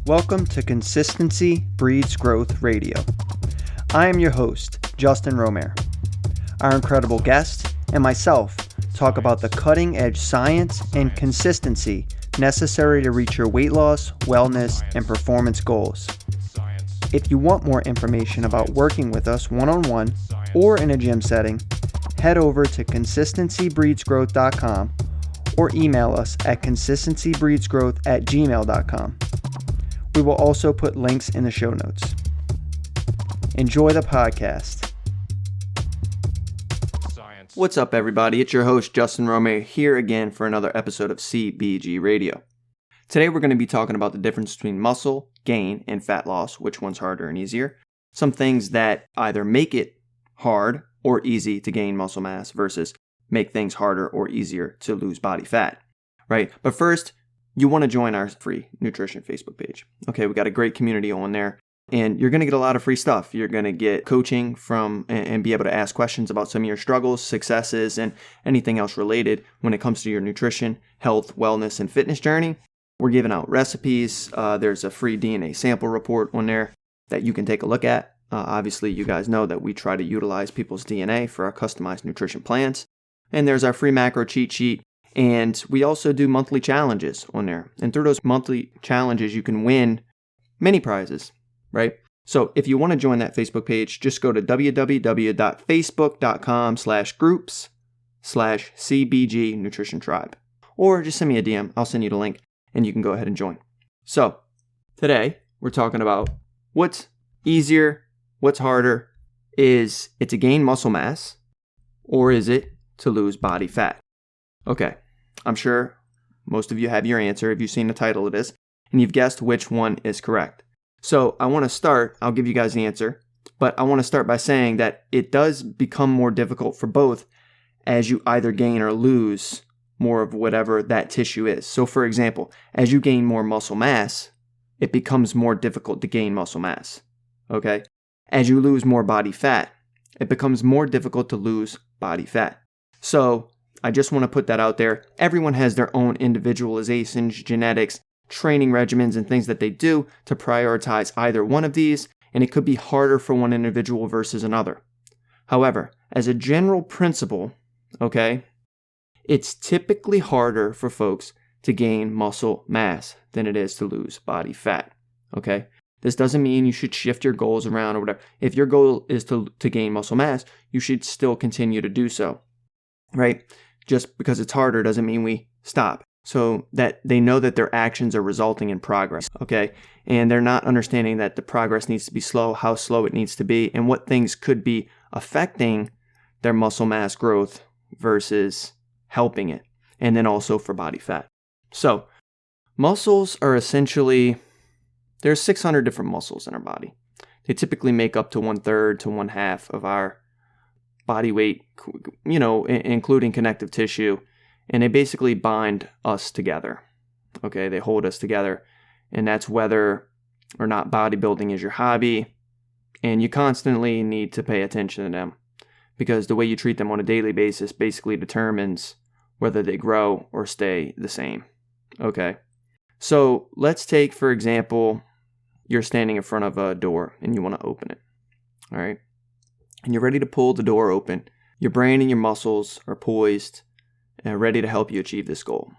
Welcome to Consistency Breeds Growth Radio. I am your host, Justin Romer. Our incredible guest and myself talk about the cutting-edge science and consistency necessary to reach your weight loss, wellness, and performance goals. If you want more information about working with us one-on-one or in a gym setting, head over to consistencybreedsgrowth.com or email us at consistencybreedsgrowth@gmail.com. We will also put links in the show notes. Enjoy the podcast. What's up, everybody? It's your host, Justin Romer, here again for another episode of CBG Radio. Today, we're going to be talking about the difference between muscle gain and fat loss, which one's harder and easier. Some things that either make it hard or easy to gain muscle mass versus make things harder or easier to lose body fat, right? But first, you want to join our free nutrition Facebook page. Okay, we got a great community on there, and you're going to get a lot of free stuff. You're going to get coaching from and be able to ask questions about some of your struggles, successes, and anything else related when it comes to your nutrition, health, wellness, and fitness journey. We're giving out recipes. There's a free DNA sample report on there that you can take a look at. Obviously, you guys know that we try to utilize people's DNA for our customized nutrition plans. And there's our free macro cheat sheet. And we also do monthly challenges on there. And through those monthly challenges, you can win many prizes, right? So if you want to join that Facebook page, just go to www.facebook.com/groups/CBG Nutrition Tribe. Or just send me a DM. I'll send you the link and you can go ahead and join. So today we're talking about what's easier, what's harder. Is it to gain muscle mass or is it to lose body fat? Okay. I'm sure most of you have your answer if you've seen the title of this, and you've guessed which one is correct. So I want to start, I'll give you guys the answer, but I want to start by saying that it does become more difficult for both as you either gain or lose more of whatever that tissue is. So for example, as you gain more muscle mass, it becomes more difficult to gain muscle mass, okay? As you lose more body fat, it becomes more difficult to lose body fat. So I just want to put that out there. Everyone has their own individualizations, genetics, training regimens, and things that they do to prioritize either one of these, and it could be harder for one individual versus another. However, as a general principle, okay, it's typically harder for folks to gain muscle mass than it is to lose body fat, okay? This doesn't mean you should shift your goals around or whatever. If your goal is to gain muscle mass, you should still continue to do so, right? Just because it's harder doesn't mean we stop. So that they know that their actions are resulting in progress, okay? And they're not understanding that the progress needs to be slow, how slow it needs to be, and what things could be affecting their muscle mass growth versus helping it. And then also for body fat. So muscles are essentially, there's 600 different muscles in our body. They typically make up to 1/3 to 1/2 of our body weight, including connective tissue, and they basically bind us together. Okay, they hold us together, and that's whether or not bodybuilding is your hobby, and you constantly need to pay attention to them because the way you treat them on a daily basis basically determines whether they grow or stay the same. Okay, so let's take, for example, you're standing in front of a door and you want to open it, all right? And you're ready to pull the door open. Your brain and your muscles are poised and ready to help you achieve this goal.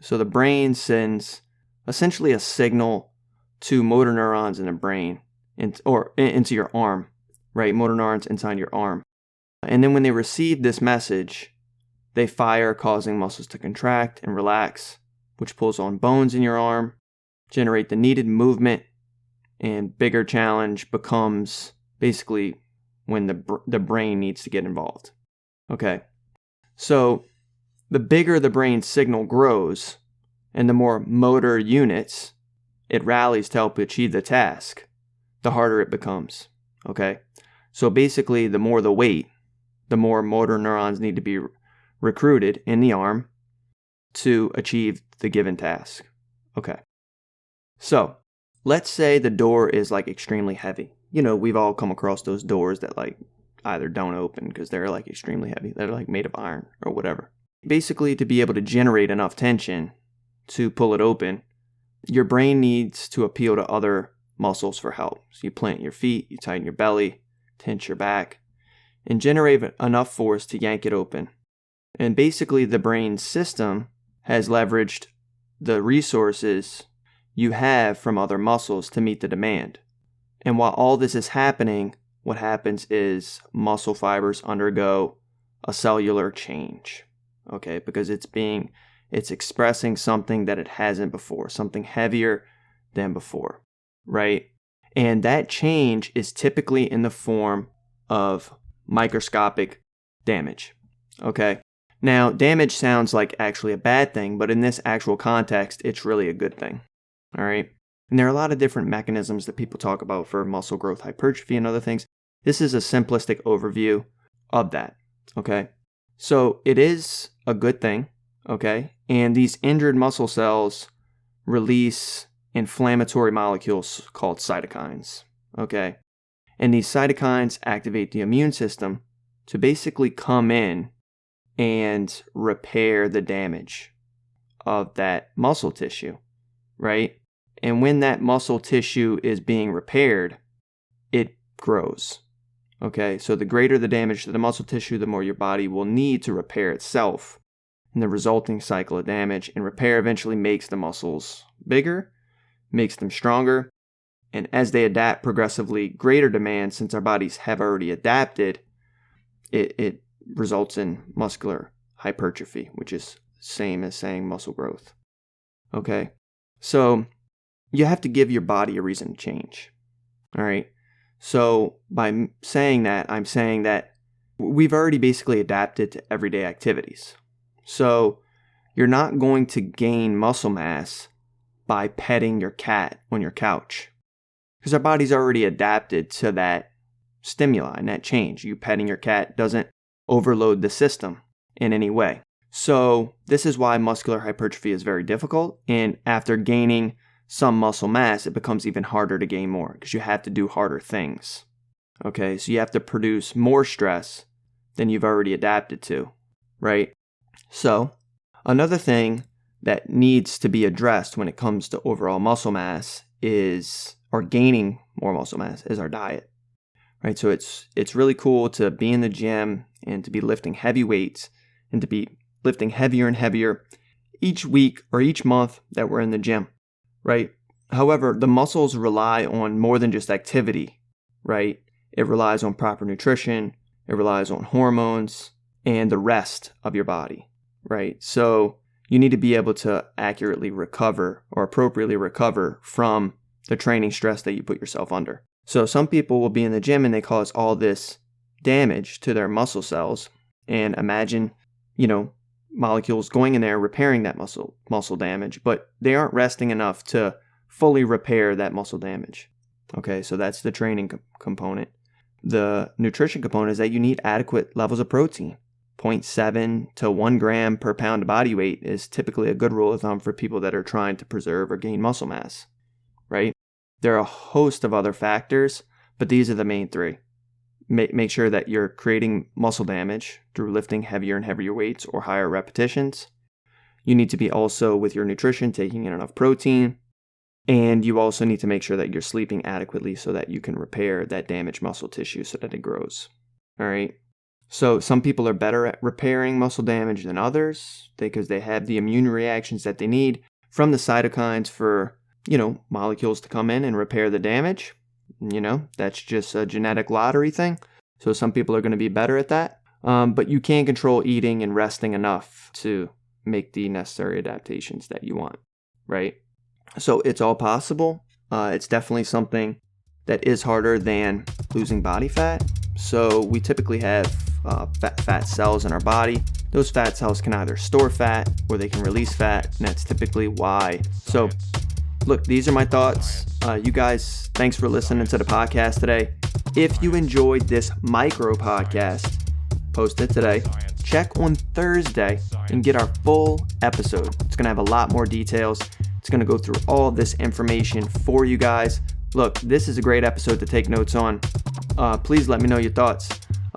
So the brain sends essentially a signal to motor neurons in the brain or into your arm, right? Motor neurons inside your arm. And then when they receive this message, they fire, causing muscles to contract and relax, which pulls on bones in your arm, generate the needed movement, and bigger challenge becomes basically when the brain needs to get involved. Okay, so the bigger the brain signal grows and the more motor units it rallies to help achieve the task, the harder it becomes. Okay, so basically the more the weight, the more motor neurons need to be recruited in the arm to achieve the given task. Okay, so let's say the door is like extremely heavy. We've all come across those doors that like either don't open because they're like extremely heavy. They're like made of iron or whatever. Basically, to be able to generate enough tension to pull it open, your brain needs to appeal to other muscles for help. So you plant your feet, you tighten your belly, tense your back, and generate enough force to yank it open. And basically the brain system has leveraged the resources you have from other muscles to meet the demand. And while all this is happening, what happens is muscle fibers undergo a cellular change, okay? Because it's expressing something that it hasn't before, something heavier than before, right? And that change is typically in the form of microscopic damage, okay? Now, damage sounds like actually a bad thing, but in this actual context, it's really a good thing, all right? And there are a lot of different mechanisms that people talk about for muscle growth, hypertrophy, and other things. This is a simplistic overview of that, okay? So it is a good thing, okay? And these injured muscle cells release inflammatory molecules called cytokines, okay? And these cytokines activate the immune system to basically come in and repair the damage of that muscle tissue, right? And when that muscle tissue is being repaired, it grows, okay? So the greater the damage to the muscle tissue, the more your body will need to repair itself. And the resulting cycle of damage and repair eventually makes the muscles bigger, makes them stronger, and as they adapt progressively greater demand, since our bodies have already adapted, it results in muscular hypertrophy, which is same as saying muscle growth. Okay, so you have to give your body a reason to change. All right, so by saying that, I'm saying that we've already basically adapted to everyday activities. So you're not going to gain muscle mass by petting your cat on your couch, because our body's already adapted to that stimuli and that change. You petting your cat doesn't overload the system in any way. So this is why muscular hypertrophy is very difficult. And after gaining some muscle mass, it becomes even harder to gain more because you have to do harder things. Okay, so you have to produce more stress than you've already adapted to, right? So another thing that needs to be addressed when it comes to overall muscle mass or gaining more muscle mass is our diet, right? So it's really cool to be in the gym and to be lifting heavy weights and to be lifting heavier and heavier each week or each month that we're in the gym, right? However, the muscles rely on more than just activity, right? It relies on proper nutrition, it relies on hormones, and the rest of your body, right? So you need to be able to accurately recover or appropriately recover from the training stress that you put yourself under. So some people will be in the gym and they cause all this damage to their muscle cells, and imagine, molecules going in there repairing that muscle damage, but they aren't resting enough to fully repair that muscle damage. Okay, so that's the training component. The nutrition component is that you need adequate levels of protein. 0.7 to 1 gram per pound of body weight is typically a good rule of thumb for people that are trying to preserve or gain muscle mass, right? There are a host of other factors, but these are the main three. Make sure that you're creating muscle damage through lifting heavier and heavier weights or higher repetitions. You need to be also, with your nutrition, taking in enough protein. And you also need to make sure that you're sleeping adequately so that you can repair that damaged muscle tissue so that it grows. All right. So some people are better at repairing muscle damage than others because they have the immune reactions that they need from the cytokines for, molecules to come in and repair the damage. That's just a genetic lottery thing. So some people are going to be better at that. But you can control eating and resting enough to make the necessary adaptations that you want, right? So it's all possible. It's definitely something that is harder than losing body fat. So we typically have fat cells in our body. Those fat cells can either store fat or they can release fat, and that's typically why. So look, these are my thoughts. You guys, thanks for listening to the podcast today. If you enjoyed this micro podcast, post it today. Check on Thursday and get our full episode. It's going to have a lot more details. It's going to go through all of this information for you guys. Look, this is a great episode to take notes on. Please let me know your thoughts.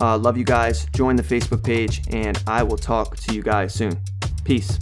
Love you guys. Join the Facebook page, and I will talk to you guys soon. Peace.